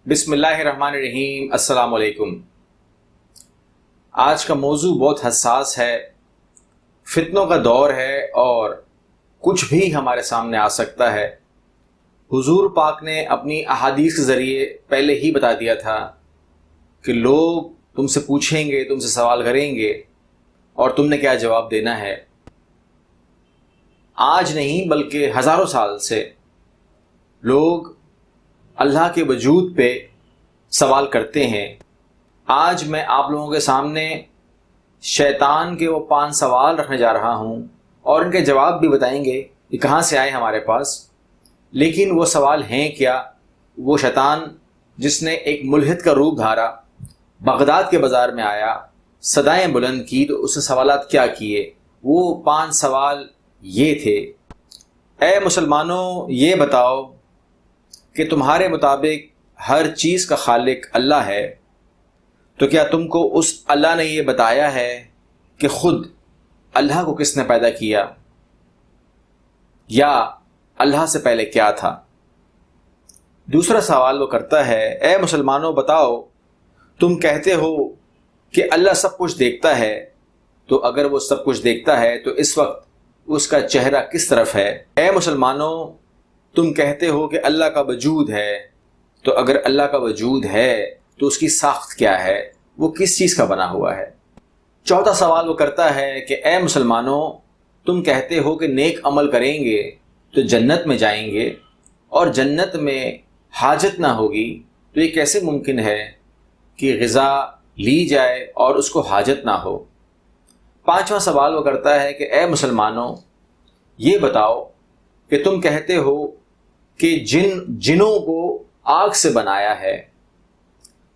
بسم اللہ الرحمن الرحیم۔ السلام علیکم۔ آج کا موضوع بہت حساس ہے، فتنوں کا دور ہے اور کچھ بھی ہمارے سامنے آ سکتا ہے۔ حضور پاک نے اپنی احادیث کے ذریعے پہلے ہی بتا دیا تھا کہ لوگ تم سے پوچھیں گے، تم سے سوال کریں گے اور تم نے کیا جواب دینا ہے۔ آج نہیں بلکہ ہزاروں سال سے لوگ اللہ کے وجود پہ سوال کرتے ہیں۔ آج میں آپ لوگوں کے سامنے شیطان کے وہ 5 سوال رکھنے جا رہا ہوں اور ان کے جواب بھی بتائیں گے کہ کہاں سے آئے ہمارے پاس۔ لیکن وہ سوال ہیں کیا؟ وہ شیطان جس نے ایک ملحد کا روپ دھارا، بغداد کے بازار میں آیا، صدائیں بلند کی، تو اس نے سوالات کیا کیے؟ وہ 5 سوال یہ تھے: اے مسلمانوں، یہ بتاؤ کہ تمہارے مطابق ہر چیز کا خالق اللہ ہے، تو کیا تم کو اس اللہ نے یہ بتایا ہے کہ خود اللہ کو کس نے پیدا کیا، یا اللہ سے پہلے کیا تھا؟ دوسرا سوال وہ کرتا ہے: اے مسلمانوں بتاؤ، تم کہتے ہو کہ اللہ سب کچھ دیکھتا ہے، تو اگر وہ سب کچھ دیکھتا ہے تو اس وقت اس کا چہرہ کس طرف ہے؟ اے مسلمانوں، تم کہتے ہو کہ اللہ کا وجود ہے، تو اگر اللہ کا وجود ہے تو اس کی ساخت کیا ہے؟ وہ کس چیز کا بنا ہوا ہے؟ چوتھا سوال وہ کرتا ہے کہ اے مسلمانوں، تم کہتے ہو کہ نیک عمل کریں گے تو جنت میں جائیں گے، اور جنت میں حاجت نہ ہوگی، تو یہ کیسے ممکن ہے کہ غذا لی جائے اور اس کو حاجت نہ ہو؟ پانچواں سوال وہ کرتا ہے کہ اے مسلمانوں، یہ بتاؤ کہ تم کہتے ہو کہ جنوں کو آگ سے بنایا ہے،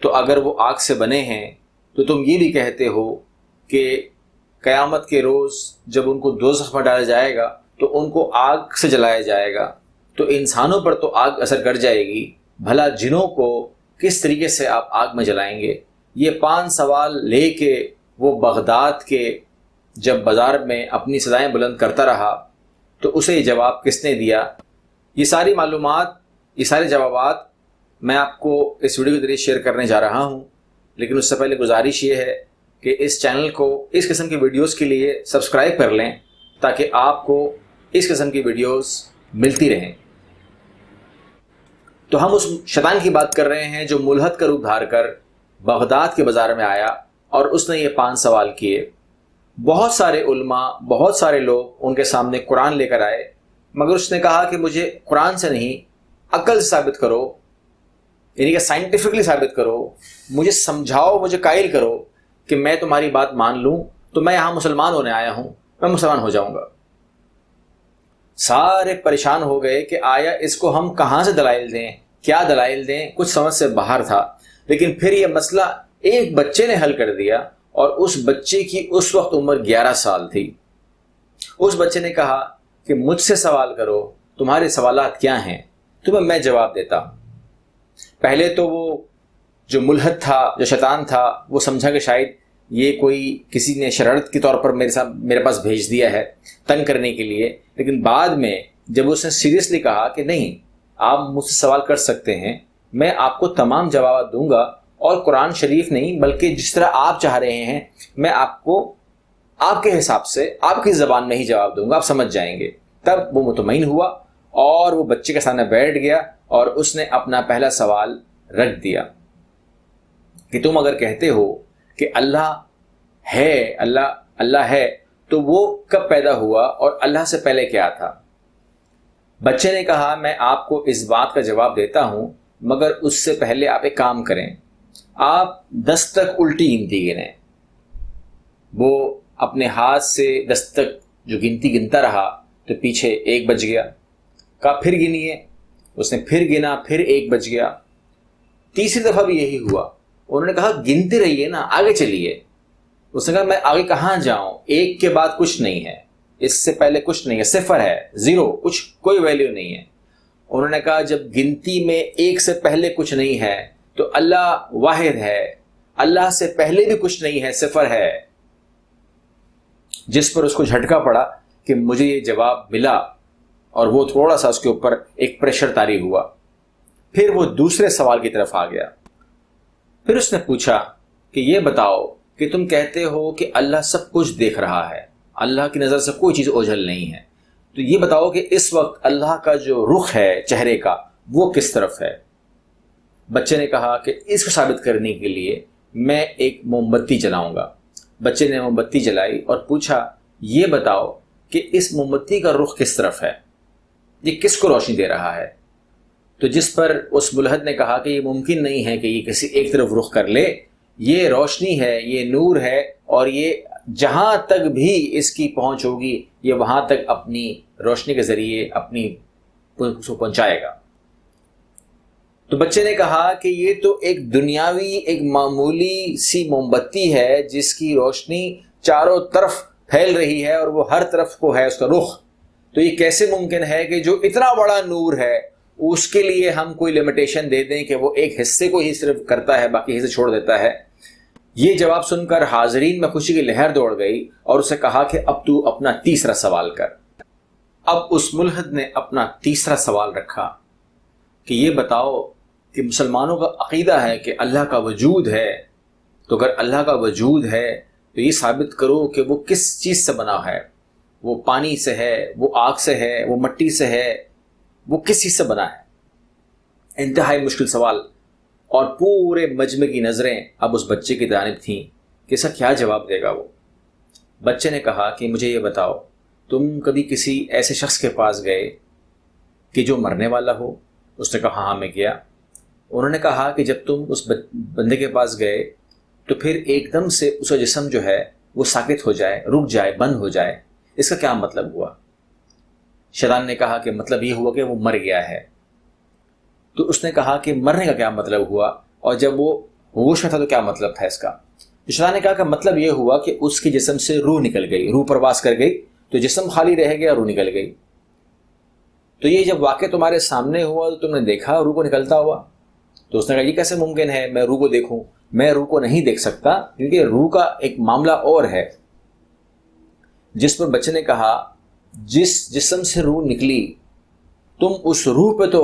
تو اگر وہ آگ سے بنے ہیں تو تم یہ بھی کہتے ہو کہ قیامت کے روز جب ان کو دوزخ میں ڈالا جائے گا تو ان کو آگ سے جلایا جائے گا، تو انسانوں پر تو آگ اثر کر جائے گی، بھلا جنوں کو کس طریقے سے آپ آگ میں جلائیں گے؟ یہ 5 سوال لے کے وہ بغداد کے جب بازار میں اپنی صدائیں بلند کرتا رہا تو اسے یہ جواب کس نے دیا؟ یہ ساری معلومات، یہ سارے جوابات میں آپ کو اس ویڈیو کے ذریعے شیئر کرنے جا رہا ہوں، لیکن اس سے پہلے گزارش یہ ہے کہ اس چینل کو اس قسم کی ویڈیوز کے لیے سبسکرائب کر لیں تاکہ آپ کو اس قسم کی ویڈیوز ملتی رہیں۔ تو ہم اس شیطان کی بات کر رہے ہیں جو ملحد کا روپ دھار کر بغداد کے بازار میں آیا اور اس نے یہ 5 سوال کیے۔ بہت سارے علماء، بہت سارے لوگ ان کے سامنے قرآن لے کر آئے، مگر اس نے کہا کہ مجھے قرآن سے نہیں، عقل سے ثابت کرو، یعنی کہ سائنٹیفکلی ثابت کرو، مجھے سمجھاؤ، مجھے قائل کرو کہ میں تمہاری بات مان لوں، تو میں یہاں مسلمان ہونے آیا ہوں، میں مسلمان ہو جاؤں گا۔ سارے پریشان ہو گئے کہ آیا اس کو ہم کہاں سے دلائل دیں، کیا دلائل دیں، کچھ سمجھ سے باہر تھا۔ لیکن پھر یہ مسئلہ ایک بچے نے حل کر دیا، اور اس بچے کی اس وقت عمر 11 سال تھی۔ اس بچے نے کہا کہ مجھ سے سوال کرو، تمہارے سوالات کیا ہیں، تمہیں میں جواب دیتا ہوں۔ پہلے تو وہ جو ملحد تھا، جو شیطان تھا، وہ سمجھا کہ شاید یہ کوئی کسی نے شرارت کے طور پر میرے پاس بھیج دیا ہے تنگ کرنے کے لیے۔ لیکن بعد میں جب اس نے سیریسلی کہا کہ نہیں، آپ مجھ سے سوال کر سکتے ہیں، میں آپ کو تمام جوابات دوں گا، اور قرآن شریف نہیں بلکہ جس طرح آپ چاہ رہے ہیں میں آپ کو آپ کے حساب سے آپ کی زبان میں ہی جواب دوں گا، آپ سمجھ جائیں گے۔ تب وہ مطمئن ہوا اور وہ بچے کے سامنے بیٹھ گیا اور اس نے اپنا پہلا سوال رکھ دیا کہ تم اگر کہتے ہو کہ اللہ ہے تو وہ کب پیدا ہوا اور اللہ سے پہلے کیا تھا؟ بچے نے کہا میں آپ کو اس بات کا جواب دیتا ہوں، مگر اس سے پہلے آپ ایک کام کریں، آپ 10 تک الٹی گنتی گنیں۔ وہ اپنے ہاتھ سے 10 تک جو گنتی گنتا رہا تو پیچھے 1 بج گیا۔ کہا پھر گنیے، اس نے پھر گنا، پھر 1 بج گیا۔ تیسری دفعہ بھی یہی ہوا۔ انہوں نے کہا گنتے رہیے نا، آگے چلیے۔ اس نے کہا میں آگے کہاں جاؤں، 1 کے بعد کچھ نہیں ہے، اس سے پہلے کچھ نہیں ہے، 0 ہے، 0، کچھ کوئی ویلیو نہیں ہے۔ انہوں نے کہا جب گنتی میں 1 سے پہلے کچھ نہیں ہے تو اللہ واحد ہے، اللہ سے پہلے بھی کچھ نہیں ہے، 0 ہے۔ جس پر اس کو جھٹکا پڑا کہ مجھے یہ جواب ملا، اور وہ تھوڑا سا اس کے اوپر ایک پریشر طاری ہوا۔ پھر وہ دوسرے سوال کی طرف آ گیا. پھر اس نے پوچھا کہ یہ بتاؤ کہ تم کہتے ہو کہ اللہ سب کچھ دیکھ رہا ہے, اللہ کی نظر سے کوئی چیز اوجھل نہیں ہے, تو یہ بتاؤ کہ اس وقت اللہ کا جو رخ ہے چہرے کا وہ کس طرف ہے؟ بچے نے کہا کہ اس کو ثابت کرنے کے لیے میں ایک موم بتی جلاؤں گا. بچے نے موم بتی جلائی اور پوچھا یہ بتاؤ کہ اس موم بتی کا رخ کس طرف ہے, یہ کس کو روشنی دے رہا ہے؟ تو جس پر اس ملحد نے کہا کہ یہ ممکن نہیں ہے کہ یہ کسی ایک طرف رخ کر لے, یہ روشنی ہے, یہ نور ہے, اور یہ جہاں تک بھی اس کی پہنچ ہوگی یہ وہاں تک اپنی روشنی کے ذریعے اپنی اس کو پہنچائے گا. تو بچے نے کہا کہ یہ تو ایک دنیاوی ایک معمولی سی موم بتی ہے جس کی روشنی چاروں طرف پھیل رہی ہے اور وہ ہر طرف کو ہے اس کا رخ, تو یہ کیسے ممکن ہے کہ جو اتنا بڑا نور ہے اس کے لیے ہم کوئی لمیٹیشن دے دیں کہ وہ ایک حصے کو ہی صرف کرتا ہے باقی حصے چھوڑ دیتا ہے؟ یہ جواب سن کر حاضرین میں خوشی کی لہر دوڑ گئی اور اسے کہا کہ اب تو اپنا تیسرا سوال کر. اب اس ملحد نے اپنا تیسرا سوال رکھا کہ یہ بتاؤ کہ مسلمانوں کا عقیدہ ہے کہ اللہ کا وجود ہے, تو اگر اللہ کا وجود ہے تو یہ ثابت کرو کہ وہ کس چیز سے بنا ہے, وہ پانی سے ہے, وہ آگ سے ہے, وہ مٹی سے ہے, وہ کس چیز سے بنا ہے؟ انتہائی مشکل سوال, اور پورے مجمع کی نظریں اب اس بچے کی جانب تھیں کہ اس کا کیا جواب دے گا وہ. بچے نے کہا کہ مجھے یہ بتاؤ تم کبھی کسی ایسے شخص کے پاس گئے کہ جو مرنے والا ہو؟ اس نے کہا ہاں میں گیا. انہوں نے کہا کہ جب تم اس بندے کے پاس گئے تو پھر ایک دم سے اس کا جسم جو ہے وہ ساکت ہو جائے, رک جائے, بند ہو جائے, اس کا کیا مطلب ہوا؟ شیطان نے کہا کہ مطلب یہ ہوا کہ وہ مر گیا ہے. تو اس نے کہا کہ مرنے کا کیا مطلب ہوا, اور جب وہ ہوش میں تھا تو کیا مطلب تھا اس کا؟ تو شیطان نے کہا کہ مطلب یہ ہوا کہ اس کے جسم سے روح نکل گئی, روح پرواز کر گئی, تو جسم خالی رہ گیا, روح نکل گئی. تو یہ جب واقع تمہارے سامنے ہوا تو تم نے دیکھا روح کو نکلتا ہوا؟ تو اس نے کہا یہ کیسے ممکن ہے میں روح کو دیکھوں؟ میں روح کو نہیں دیکھ سکتا کیونکہ روح کا ایک معاملہ اور ہے. جس پر بچے نے کہا جس جسم سے روح نکلی تم اس روح پہ تو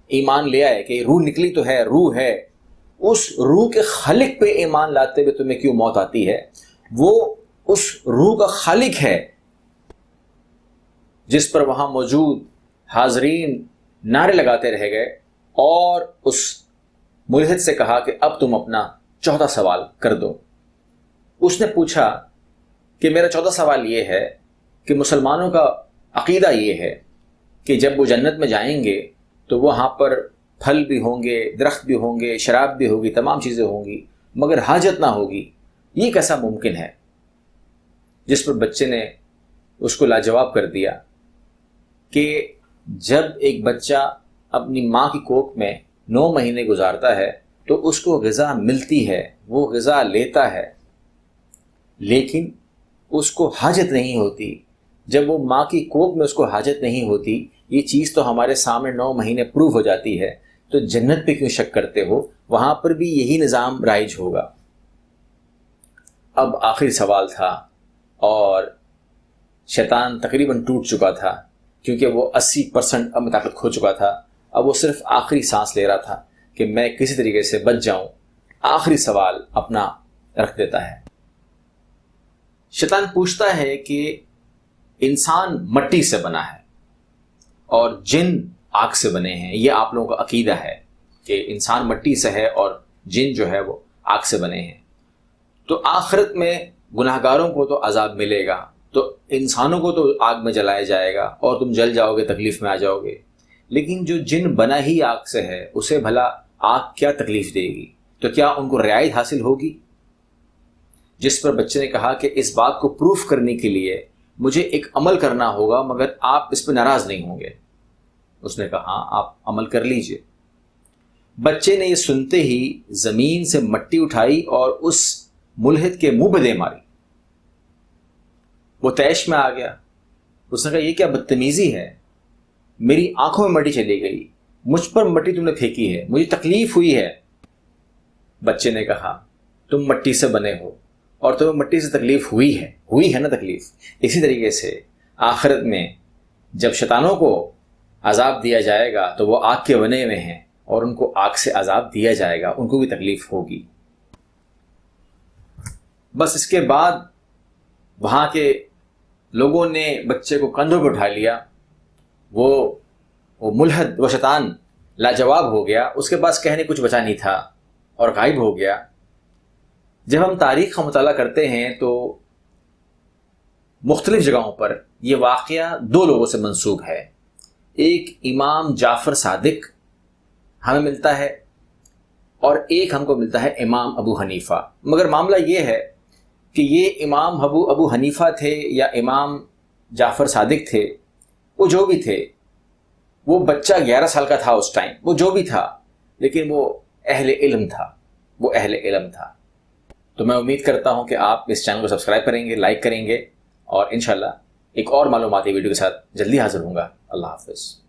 ایمان لے آئے کہ روح نکلی تو ہے, روح ہے, اس روح کے خالق پہ ایمان لاتے ہوئے تمہیں کیوں موت آتی ہے؟ وہ اس روح کا خالق ہے. جس پر وہاں موجود حاضرین نعرے لگاتے رہ گئے اور اس ملحد سے کہا کہ اب تم اپنا چوتھا سوال کر دو. اس نے پوچھا کہ میرا چوتھا سوال یہ ہے کہ مسلمانوں کا عقیدہ یہ ہے کہ جب وہ جنت میں جائیں گے تو وہاں پر پھل بھی ہوں گے, درخت بھی ہوں گے, شراب بھی ہوگی, تمام چیزیں ہوں گی, مگر حاجت نہ ہوگی. یہ کیسا ممکن ہے؟ جس پر بچے نے اس کو لاجواب کر دیا کہ جب ایک بچہ اپنی ماں کی کوکھ میں 9 مہینے گزارتا ہے تو اس کو غذا ملتی ہے, وہ غذا لیتا ہے, لیکن اس کو حاجت نہیں ہوتی. جب وہ ماں کی کوکھ میں اس کو حاجت نہیں ہوتی, یہ چیز تو ہمارے سامنے 9 مہینے پروو ہو جاتی ہے, تو جنت پہ کیوں شک کرتے ہو؟ وہاں پر بھی یہی نظام رائج ہوگا. اب آخری سوال تھا اور شیطان تقریباً ٹوٹ چکا تھا کیونکہ وہ 80% اب طاقت کھو چکا تھا. اب وہ صرف آخری سانس لے رہا تھا کہ میں کسی طریقے سے بچ جاؤں. آخری سوال اپنا رکھ دیتا ہے. شیطان پوچھتا ہے کہ انسان مٹی سے بنا ہے اور جن آگ سے بنے ہیں. یہ آپ لوگوں کا عقیدہ ہے کہ انسان مٹی سے ہے اور جن جو ہے وہ آگ سے بنے ہیں. تو آخرت میں گناہگاروں کو تو عذاب ملے گا, تو انسانوں کو تو آگ میں جلایا جائے گا اور تم جل جاؤ گے, تکلیف میں آ جاؤ گے. لیکن جو جن بنا ہی آگ سے ہے اسے بھلا آگ کیا تکلیف دے گی؟ تو کیا ان کو رعایت حاصل ہوگی؟ جس پر بچے نے کہا کہ اس بات کو پروف کرنے کے لیے مجھے ایک عمل کرنا ہوگا, مگر آپ اس پہ ناراض نہیں ہوں گے. اس نے کہا ہاں آپ عمل کر لیجئے. بچے نے یہ سنتے ہی زمین سے مٹی اٹھائی اور اس ملحد کے منہ پہ دے ماری. وہ تیش میں آ گیا. اس نے کہا یہ کیا بدتمیزی ہے, میری آنکھوں میں مٹی چلی گئی, مجھ پر مٹی تم نے پھینکی ہے, مجھے تکلیف ہوئی ہے. بچے نے کہا تم مٹی سے بنے ہو اور تمہیں مٹی سے تکلیف ہوئی ہے نا تکلیف. اسی طریقے سے آخرت میں جب شیطانوں کو عذاب دیا جائے گا تو وہ آگ کے بنے ہوئے ہیں اور ان کو آگ سے عذاب دیا جائے گا، ان کو بھی تکلیف ہوگی۔ بس اس کے بعد وہاں کے لوگوں نے بچے کو کندھوں پہ اٹھا لیا، وہ ملحد و شیطان لاجواب ہو گیا، اس کے پاس کہنے کچھ بچا نہیں تھا اور غائب ہو گیا۔ جب ہم تاریخ کا مطالعہ کرتے ہیں تو مختلف جگہوں پر یہ واقعہ دو لوگوں سے منسوب ہے۔ ایک امام جعفر صادق ہمیں ملتا ہے اور ایک ہم کو ملتا ہے امام ابو حنیفہ۔ مگر معاملہ یہ ہے کہ یہ امام ابو حنیفہ تھے یا امام جعفر صادق تھے، وہ جو بھی تھے، وہ بچہ 11 سال کا تھا اس ٹائم، وہ جو بھی تھا، لیکن وہ اہل علم تھا۔ تو میں امید کرتا ہوں کہ آپ اس چینل کو سبسکرائب کریں گے، لائک کریں گے، اور انشاءاللہ ایک اور معلوماتی ویڈیو کے ساتھ جلدی حاضر ہوں گا۔ اللہ حافظ۔